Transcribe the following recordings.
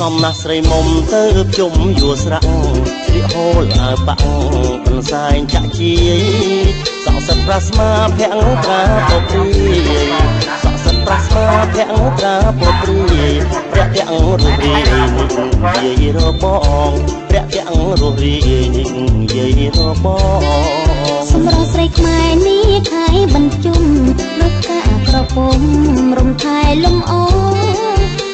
សំណាស់ស្រីមុំទៅជុំយួរស្រាក់ស្លៀកហូលអាវបាក់បន្សែងចាក់ជាយសក់សិតប្រាស្មាភាំងត្រាពព្រាយសក់សិតប្រាស្មាភាំងត្រាពព្រាយព្រះទាំងរូបរាយនិយាយរបងព្រះទាំងរូបរាយនិយាយរបងសម្រស់ស្រីខ្មែរនេះខែបញ្ជុំលោកកាក្រពុំរំថែលំអ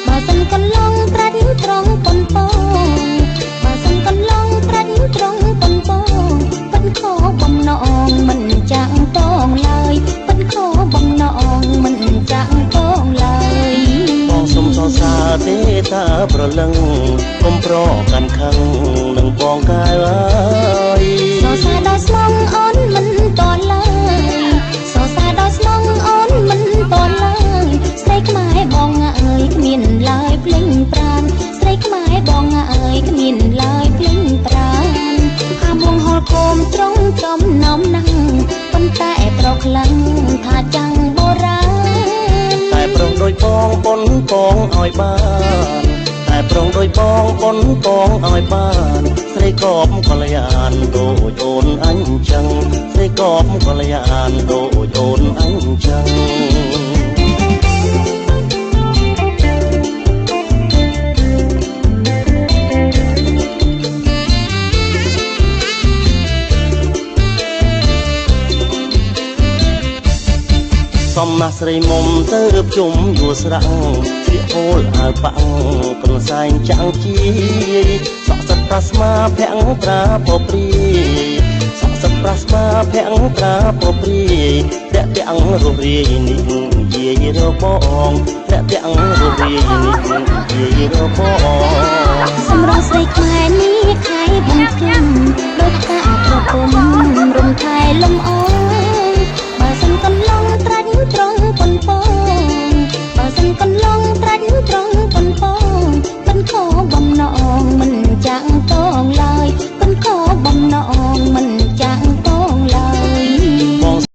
បើសិនកន្លងត្រាច់ត្រង់ប៉ុនពងបើសិនកន្លងត្រាច់ត្រង់ប៉ុនពងពិនខោបំណងមិនចាំងតងឡើយពិនខោបំណងមិនចាំងតងឡើយបងសុំសរសើរទេតាប្រលឹងគុំប្រកាន់ខឹងនឹងបងកែវអើយសរសើរដល់ស្មងអូនមិនតឡើយសរសើរដល់ស្មងអូនមិនតឡើយស្រីខ្មែរបងអើយគ្មានឡើយភ្លេងប្រានស្រីខ្មែរបងអើយគ្មានឡើយភ្លេងប្រានអាមួងហល់គោមត្រង់ចំណោមណាំងប៉ុន្តែប្រខ្លាំងថាចាំងបុរាណតែប្រុងដោយបងប៉ុនពងឲ្យបានតែប្រុងដោយបងប៉ុនពងឲ្យបានស្រីកបកល្យានដូចអូនអញ្ចឹងស្រីកបកល្យានដូចអូនអញ្ចឹងសំណាស់ស្រីមុំទៅជុំយួរស្រាក់ស្លៀកហូលអាវបាក់កំសែងចាំងជាយសក់សិតប្រាស្មាភាំងត្រាពព្រាយសក់សិតប្រាស្មាភាំងត្រាពព្រាយព្រះទាំងរូបរាយនេះនិយាយរបងព្រះទាំងរូបរាយនេះនិយាយរបងសម្រស់ស្រីខ្មែរនេះខ